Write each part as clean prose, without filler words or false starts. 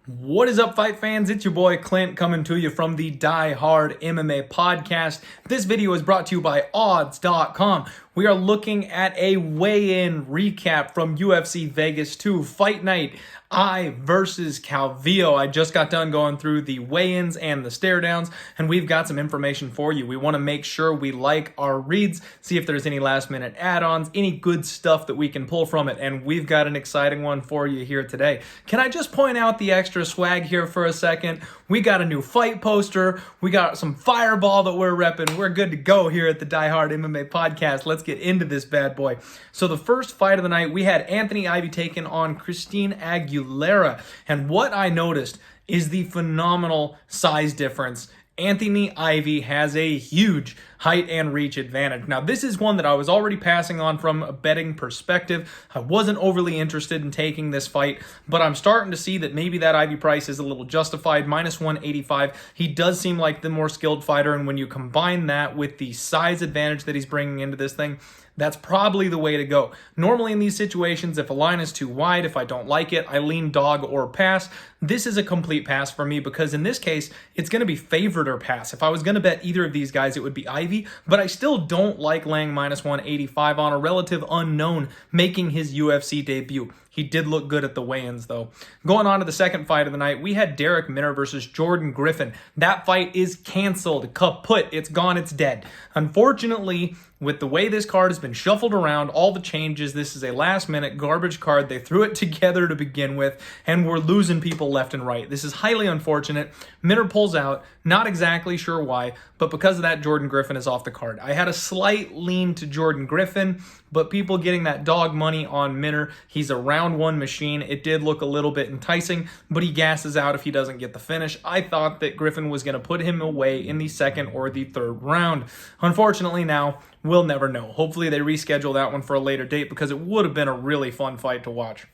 What is up, fight fans? It's your boy Clint coming to you from the Die Hard MMA podcast. This video is brought to you by odds.com. We are looking at a weigh-in recap from UFC Vegas 2 Fight Night. I versus Calvillo. I just got done going through the weigh-ins and the stare-downs, and we've got some information for you. We want to make sure we like our reads, see if there's any last-minute add-ons, any good stuff that we can pull from it, and we've got an exciting one for you here today. Can I just point out the extra swag here for a second? We got a new fight poster. We got some Fireball that we're repping. We're good to go here at the Die Hard MMA podcast. Let's get into this bad boy. So the first fight of the night, we had Anthony Ivy taking on Christina Aguilera. And what I noticed is the phenomenal size difference. Anthony Ivy has a huge height and reach advantage. Now, this is one that I was already passing on from a betting perspective. I wasn't overly interested in taking this fight, but I'm starting to see that maybe that Ivy price is a little justified. Minus 185. He does seem like the more skilled fighter, and when you combine that with the size advantage that he's bringing into this thing, that's probably the way to go. Normally in these situations, if a line is too wide, if I don't like it, I lean dog or pass. This is a complete pass for me because in this case, it's going to be favored or pass. If I was going to bet either of these guys, it would be Ivy, but I still don't like laying minus 185 on a relative unknown making his UFC debut. He did look good at the weigh-ins, though. Going on to the second fight of the night, we had Derek Minner versus Jordan Griffin. That fight is canceled. Kaput. It's gone. It's dead. Unfortunately, with the way this card has been shuffled around, all the changes, this is a last-minute garbage card. They threw it together to begin with, and we're losing people left and right. This is highly unfortunate. Minner pulls out. Not exactly sure why, but because of that, Jordan Griffin is off the card. I had a slight lean to Jordan Griffin, but people getting that dog money on Minner. He's a round one machine. It did look a little bit enticing, but he gasses out if he doesn't get the finish. I thought that Griffin was going to put him away in the second or the third round. Unfortunately now, we'll never know. Hopefully they reschedule that one for a later date because it would have been a really fun fight to watch.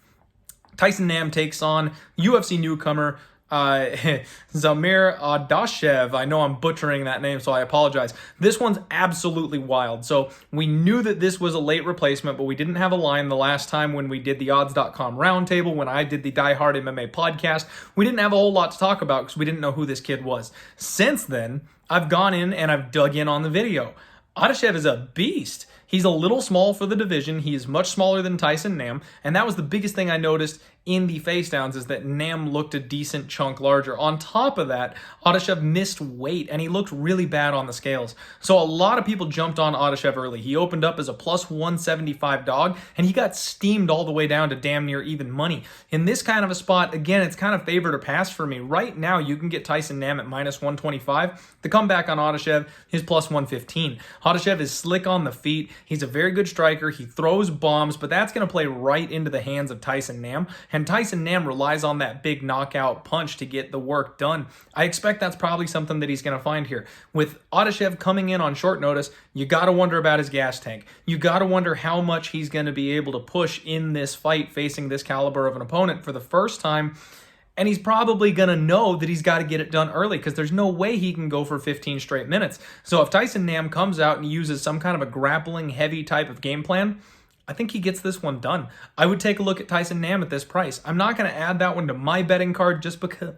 Tyson Nam takes on UFC newcomer Zamir Adashev. I know I'm butchering that name, so I apologize. This one's absolutely wild. So we knew that this was a late replacement, but we didn't have a line the last time when we did the odds.com roundtable, when I did the Die Hard MMA podcast. We didn't have a whole lot to talk about because we didn't know who this kid was. Since then, I've gone in and I've dug in on the video. Adashev is a beast. He's a little small for the division. He is much smaller than Tyson Nam, and that was the biggest thing I noticed in the face downs is that Nam looked a decent chunk larger. On top of that, Adashev missed weight, and he looked really bad on the scales. So a lot of people jumped on Adashev early. He opened up as a plus 175 dog, and he got steamed all the way down to damn near even money. In this kind of a spot, again, it's kind of favored or passed for me. Right now, you can get Tyson Nam at minus 125. The comeback on Adashev is plus 115. Adashev is slick on the feet. He's a very good striker. He throws bombs, but that's going to play right into the hands of Tyson Nam. And Tyson Nam relies on that big knockout punch to get the work done. I expect that's probably something that he's going to find here. With Adashev coming in on short notice, you got to wonder about his gas tank. You got to wonder how much he's going to be able to push in this fight facing this caliber of an opponent for the first time. And he's probably going to know that he's got to get it done early because there's no way he can go for 15 straight minutes. So if Tyson Nam comes out and uses some kind of a grappling heavy type of game plan, I think he gets this one done. I would take a look at Tyson Nam at this price. I'm not going to add that one to my betting card just because,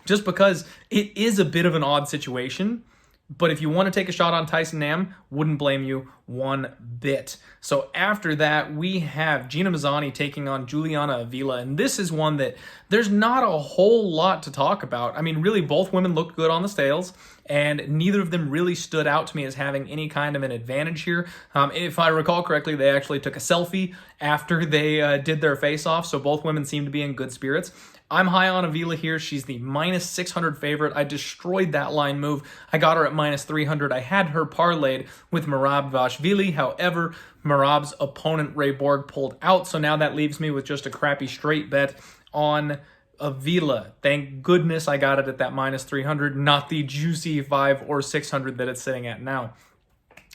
just because it is a bit of an odd situation. But if you want to take a shot on Tyson Nam, wouldn't blame you one bit. So after that, we have Gina Mazzani taking on Juliana Avila. And this is one that there's not a whole lot to talk about. I mean, really, both women looked good on the scales, and neither of them really stood out to me as having any kind of an advantage here. If I recall correctly, they actually took a selfie after they did their face-off, so both women seem to be in good spirits. I'm high on Avila here. She's the minus 600 favorite. I destroyed that line move. I got her at minus 300. I had her parlayed with Merab Vashvili. However, Merab's opponent, Ray Borg, pulled out. So now that leaves me with just a crappy straight bet on Avila. Thank goodness I got it at that minus 300, not the juicy 500 or 600 that it's sitting at now.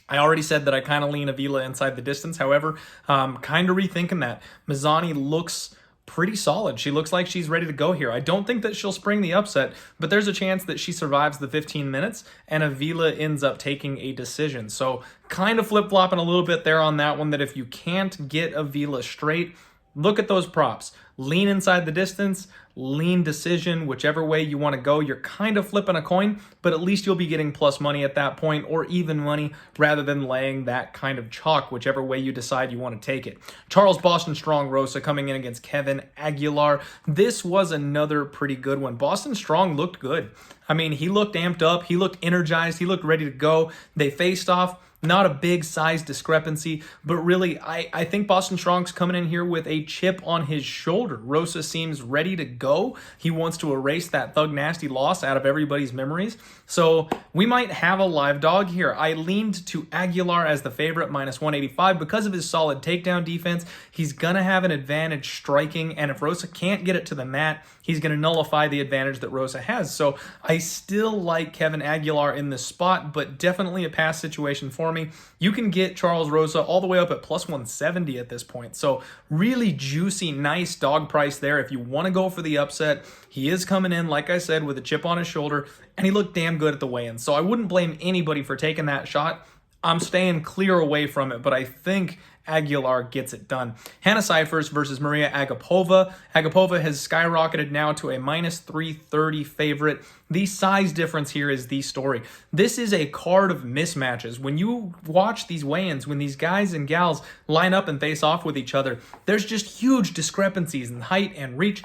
I already said that I kind of lean Avila inside the distance. However, kind of rethinking that. Mazzani looks pretty solid. She looks like she's ready to go here. I don't think that she'll spring the upset, but there's a chance that she survives the 15 minutes and Avila ends up taking a decision. So kind of flip-flopping a little bit there on that one, that if you can't get Avila straight, look at those props. Lean inside the distance, lean decision, whichever way you want to go. You're kind of flipping a coin, but at least you'll be getting plus money at that point, or even money, rather than laying that kind of chalk, whichever way you decide you want to take it. Charles Boston Strong Rosa coming in against Kevin Aguilar. This was another pretty good one. Boston Strong looked good. I mean, he looked amped up, he looked energized, he looked ready to go. They faced off. Not a big size discrepancy, but really, I think Boston Strong's coming in here with a chip on his shoulder. Rosa seems ready to go. He wants to erase that Thug Nasty loss out of everybody's memories. So we might have a live dog here. I leaned to Aguilar as the favorite, minus 185, because of his solid takedown defense. He's going to have an advantage striking, and if Rosa can't get it to the mat, he's going to nullify the advantage that Rosa has. So I still like Kevin Aguilar in this spot, but definitely a pass situation for me. You can get Charles Rosa all the way up at plus 170 at this point. So really juicy, nice dog price there if you want to go for the upset. He is coming in, like I said, with a chip on his shoulder, and he looked damn good at the weigh-in. So I wouldn't blame anybody for taking that shot. I'm staying clear away from it, but I think Aguilar gets it done. Hannah Cifers versus Maria Agapova. Agapova has skyrocketed now to a minus 330 favorite. The size difference here is the story. This is a card of mismatches. When you watch these weigh-ins, when these guys and gals line up and face off with each other, there's just huge discrepancies in height and reach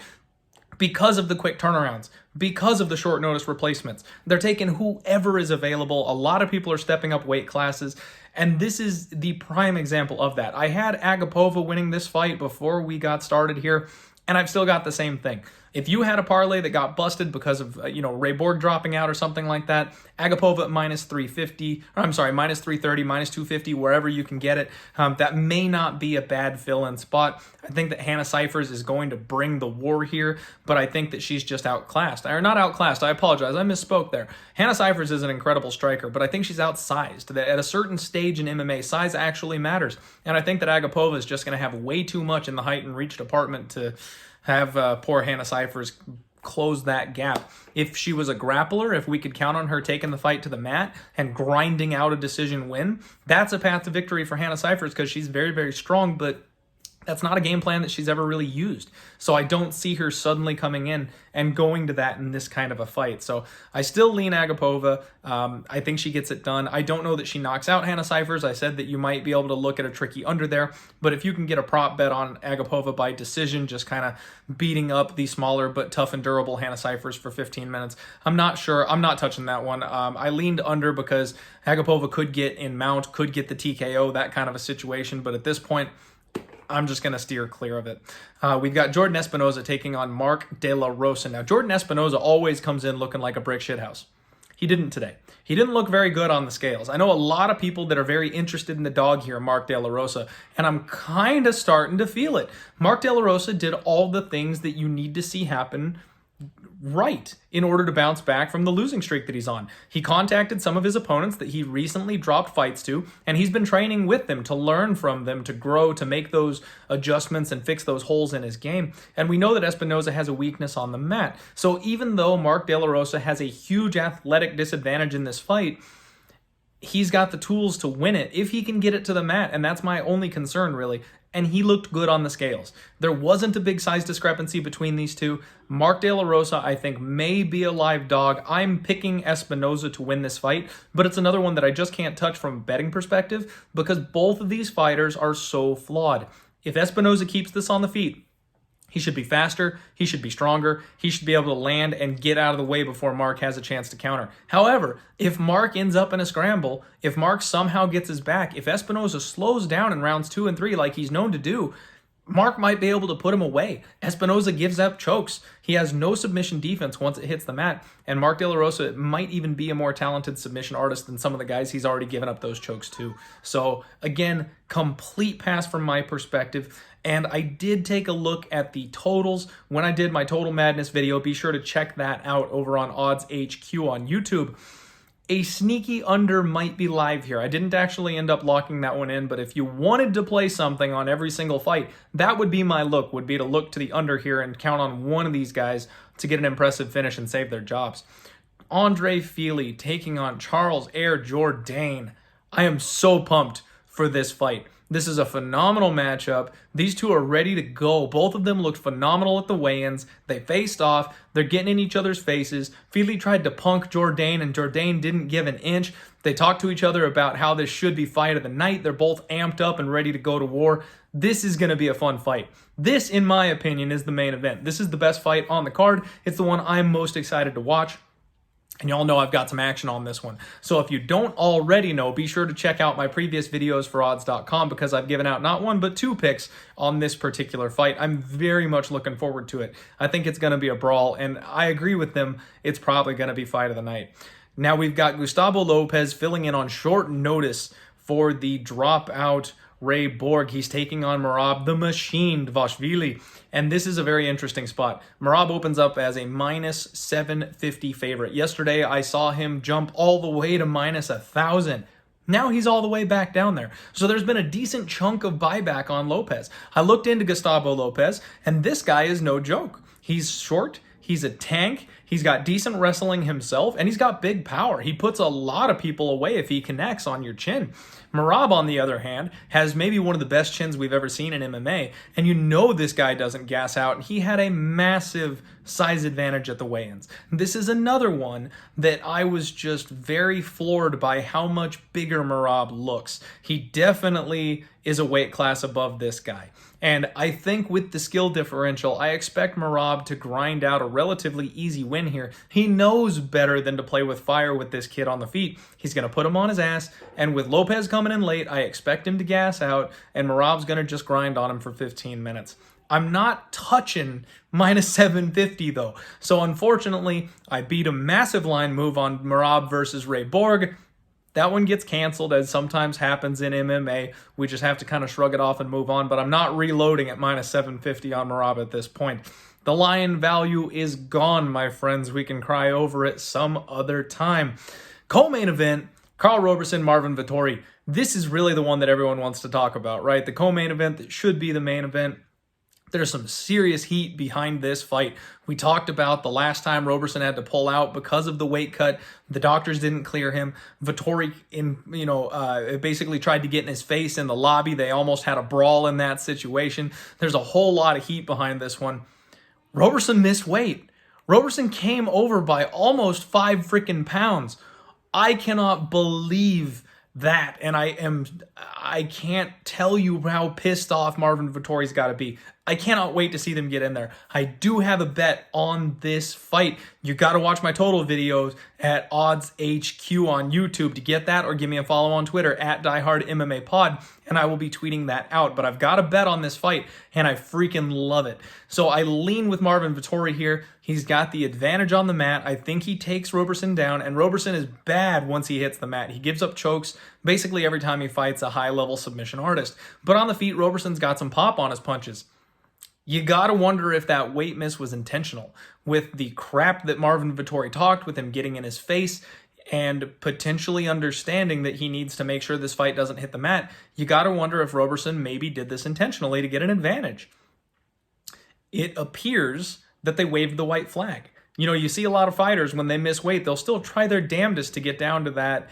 because of the quick turnarounds, because of the short notice replacements. They're taking whoever is available. A lot of people are stepping up weight classes, and this is the prime example of that. I had Agapova winning this fight before we got started here, and I've still got the same thing. If you had a parlay that got busted because of Ray Borg dropping out or something like that, Agapova at minus 350, or I'm sorry, minus 330, minus 250, wherever you can get it, that may not be a bad fill-in spot. I think that Hannah Cifers is going to bring the war here, but I think that she's just outclassed. Or not outclassed, I apologize, I misspoke there. Hannah Cifers is an incredible striker, but I think she's outsized. At a certain stage in MMA, size actually matters, and I think that Agapova is just going to have way too much in the height and reach department to have poor Hannah Cifers close that gap. If she was a grappler, if we could count on her taking the fight to the mat and grinding out a decision win, that's a path to victory for Hannah Cifers because she's very, very strong, but that's not a game plan that she's ever really used. So I don't see her suddenly coming in and going to that in this kind of a fight. So I still lean Agapova. I think she gets it done. I don't know that she knocks out Hannah Cifers. I said that you might be able to look at a tricky under there, but if you can get a prop bet on Agapova by decision, just kind of beating up the smaller but tough and durable Hannah Cifers for 15 minutes, I'm not sure. I'm not touching that one. I leaned under because Agapova could get in mount, could get the TKO, that kind of a situation, but at this point, I'm just going to steer clear of it. We've got Jordan Espinosa taking on Mark De La Rosa. Now, Jordan Espinosa always comes in looking like a brick shithouse. He didn't today. He didn't look very good on the scales. I know a lot of people that are very interested in the dog here, Mark De La Rosa, and I'm kind of starting to feel it. Mark De La Rosa did all the things that you need to see happen right in order to bounce back from the losing streak that he's on. He contacted some of his opponents that he recently dropped fights to, and he's been training with them to learn from them, to grow, to make those adjustments and fix those holes in his game. And we know that Espinosa has a weakness on the mat. So even though Mark De La Rosa has a huge athletic disadvantage in this fight, he's got the tools to win it if he can get it to the mat, and that's my only concern, really. And he looked good on the scales. There wasn't a big size discrepancy between these two. Mark De La Rosa, I think, may be a live dog. I'm picking Espinosa to win this fight, but it's another one that I just can't touch from a betting perspective because both of these fighters are so flawed. If Espinosa keeps this on the feet, he should be faster, he should be stronger, he should be able to land and get out of the way before Mark has a chance to counter. However, if Mark ends up in a scramble, if Mark somehow gets his back, if Espinosa slows down in rounds 2 and 3 like he's known to do, Mark might be able to put him away. Espinosa gives up chokes. He has no submission defense once it hits the mat, and Mark De La Rosa might even be a more talented submission artist than some of the guys he's already given up those chokes to. So again, complete pass from my perspective. And I did take a look at the totals when I did my Total Madness video. Be sure to check that out over on Odds HQ on YouTube. A sneaky under might be live here. I didn't actually end up locking that one in, but if you wanted to play something on every single fight, that would be my look, would be to look to the under here and count on one of these guys to get an impressive finish and save their jobs. Andre Fili taking on Charles Air Jourdain. I am so pumped for this fight. This is a phenomenal matchup. These two are ready to go. Both of them looked phenomenal at the weigh-ins. They faced off. They're getting in each other's faces. Fili tried to punk Jourdain, and Jourdain didn't give an inch. They talked to each other about how this should be fight of the night. They're both amped up and ready to go to war. This is going to be a fun fight. This, in my opinion, is the main event. This is the best fight on the card. It's the one I'm most excited to watch. And y'all know I've got some action on this one. So if you don't already know, be sure to check out my previous videos for odds.com because I've given out not one but two picks on this particular fight. I'm very much looking forward to it. I think it's going to be a brawl, and I agree with them. It's probably going to be fight of the night. Now we've got Gustavo Lopez filling in on short notice for the dropout Ray Borg. He's taking on Merab the Machine Dvalishvili. And this is a very interesting spot. Merab opens up as a minus 750 favorite. Yesterday, I saw him jump all the way to minus 1,000. Now he's all the way back down there. So there's been a decent chunk of buyback on Lopez. I looked into Gustavo Lopez, and this guy is no joke. He's short. He's a tank. He's got decent wrestling himself, and he's got big power. He puts a lot of people away if he connects on your chin. Merab, on the other hand, has maybe one of the best chins we've ever seen in MMA, and you know this guy doesn't gas out. He had a massive size advantage at the weigh-ins. This is another one that I was just very floored by how much bigger Merab looks. He definitely is a weight class above this guy. And I think with the skill differential, I expect Merab to grind out a relatively easy win here. He knows better than to play with fire with this kid on the feet. He's going to put him on his ass, and with Lopez coming in late, I expect him to gas out, and Merab's going to just grind on him for 15 minutes. I'm not touching minus 750 though. So unfortunately, I beat a massive line move on Merab versus Ray Borg. That one gets canceled, as sometimes happens in MMA. We just have to kind of shrug it off and move on, but I'm not reloading at minus 750 on Merab at this point. The lion value is gone, my friends. We can cry over it some other time. Co-main event, Karl Roberson, Marvin Vettori. This is really the one that everyone wants to talk about, right? The co-main event that should be the main event. There's some serious heat behind this fight. We talked about the last time Roberson had to pull out because of the weight cut. The doctors didn't clear him. Vettori, basically tried to get in his face in the lobby. They almost had a brawl in that situation. There's a whole lot of heat behind this one. Roberson missed weight. Roberson came over by almost 5 freaking pounds. I cannot believe that, and I can't tell you how pissed off Marvin Vettori's got to be. I cannot wait to see them get in there. I do have a bet on this fight. You got to watch my total videos at Odds HQ on YouTube to get that, or give me a follow on Twitter at DieHardMMAPod, and I will be tweeting that out. But I've got a bet on this fight, and I freaking love it. So I lean with Marvin Vettori here. He's got the advantage on the mat. I think he takes Roberson down, and Roberson is bad once he hits the mat. He gives up chokes basically every time he fights a high-level submission artist. But on the feet, Roberson's got some pop on his punches. You gotta wonder if that weight miss was intentional. With the crap that Marvin Vettori talked, with him getting in his face, and potentially understanding that he needs to make sure this fight doesn't hit the mat, you gotta wonder if Roberson maybe did this intentionally to get an advantage. It appears that they waved the white flag. You know, you see a lot of fighters, when they miss weight, they'll still try their damnedest to get down to that,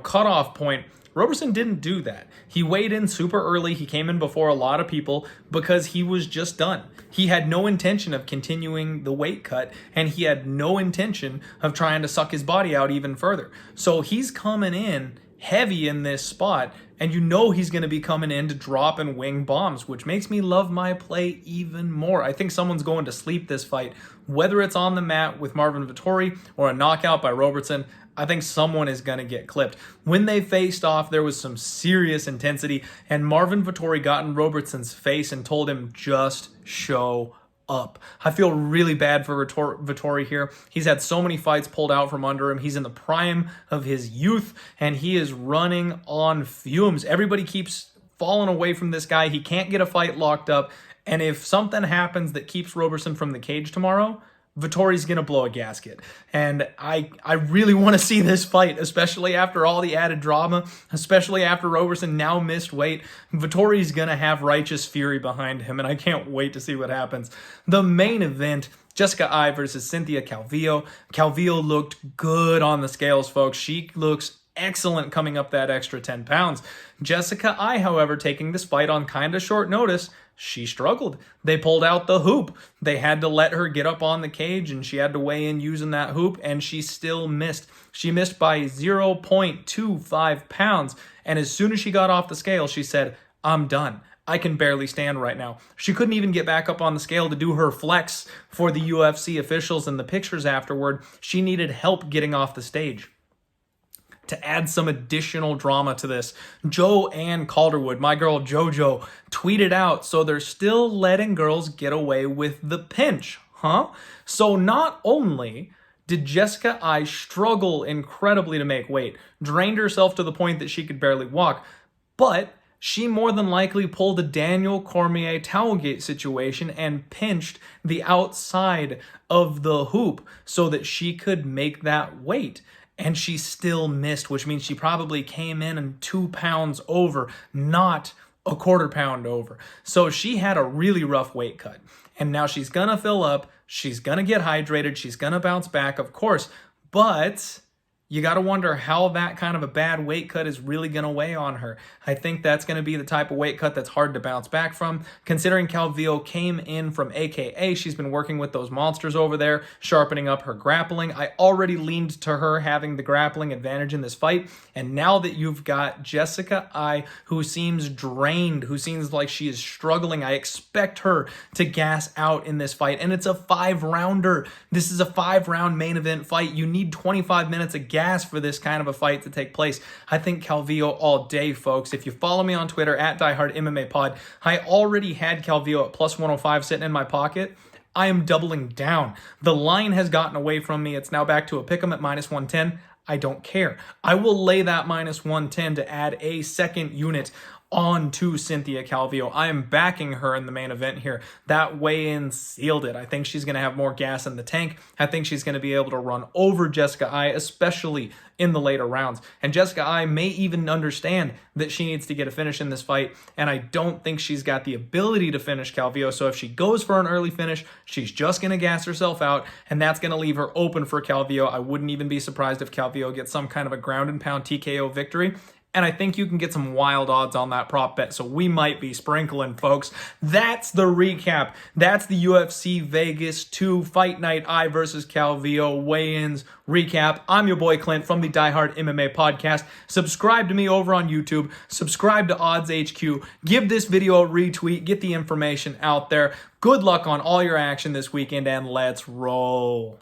cutoff point. Roberson didn't do that. He weighed in super early. He came in before a lot of people because he was just done. He had no intention of continuing the weight cut, and he had no intention of trying to suck his body out even further. So he's coming in heavy in this spot, and you know he's going to be coming in to drop and wing bombs, which makes me love my play even more. I think someone's going to sleep this fight, whether it's on the mat with Marvin Vettori or a knockout by Roberson. I think someone is going to get clipped. When they faced off, there was some serious intensity, and Marvin Vettori got in Roberson's face and told him, just show up. I feel really bad for Vettori here. He's had so many fights pulled out from under him. He's in the prime of his youth, and he is running on fumes. Everybody keeps falling away from this guy. He can't get a fight locked up, and if something happens that keeps Roberson from the cage tomorrow, Vettori's going to blow a gasket. And I really want to see this fight, especially after all the added drama, especially after Roberson now missed weight. Vettori's going to have righteous fury behind him, and I can't wait to see what happens. The main event, Jessica Eye versus Cynthia Calvillo. Calvillo looked good on the scales, folks. She looks excellent coming up that extra 10 pounds. Jessica Eye, however, taking this fight on kind of short notice, she struggled. They pulled out the hoop. They had to let her get up on the cage, and she had to weigh in using that hoop, and she still missed. She missed by 0.25 pounds, and as soon as she got off the scale, she said, "I'm done. I can barely stand right now." She couldn't even get back up on the scale to do her flex for the UFC officials and the pictures afterward. She needed help getting off the stage. To add some additional drama to this, Joanne Calderwood, my girl JoJo, tweeted out, "So they're still letting girls get away with the pinch, huh?" So not only did Jessica Eye struggle incredibly to make weight, drained herself to the point that she could barely walk, but she more than likely pulled a Daniel Cormier towelgate situation and pinched the outside of the hoop so that she could make that weight. And she still missed, which means she probably came in and 2 pounds over, not a quarter pound over. So she had a really rough weight cut. And now she's going to fill up. She's going to get hydrated. She's going to bounce back, of course. But you got to wonder how that kind of a bad weight cut is really going to weigh on her. I think that's going to be the type of weight cut that's hard to bounce back from. Considering Calvillo came in from AKA, she's been working with those monsters over there, sharpening up her grappling. I already leaned to her having the grappling advantage in this fight. And now that you've got Jessica Eye, who seems drained, who seems like she is struggling, I expect her to gas out in this fight. And it's a 5-rounder. This is a 5-round main event fight. You need 25 minutes of gas for this kind of a fight to take place. I think Calvillo all day, folks. If you follow me on Twitter at DieHardMMAPod, I already had Calvillo at plus 105 sitting in my pocket. I am doubling down. The line has gotten away from me. It's now back to a pick'em at minus 110. I don't care. I will lay that minus 110 to add a second unit on to Cynthia Calvillo. I am backing her in the main event here. That weigh-in sealed it. I think she's going to have more gas in the tank. I think she's going to be able to run over Jessica Eye, especially in the later rounds. And Jessica Eye may even understand that she needs to get a finish in this fight, and I don't think she's got the ability to finish Calvillo. So if she goes for an early finish, she's just going to gas herself out, and that's going to leave her open for Calvillo. I wouldn't even be surprised if Calvillo gets some kind of a ground and pound TKO victory. And I think you can get some wild odds on that prop bet. So we might be sprinkling, folks. That's the recap. That's the UFC Vegas 2 Fight Night Eye versus Calvillo weigh-ins recap. I'm your boy Clint from the Die Hard MMA podcast. Subscribe to me over on YouTube. Subscribe to Odds HQ. Give this video a retweet. Get the information out there. Good luck on all your action this weekend, and let's roll.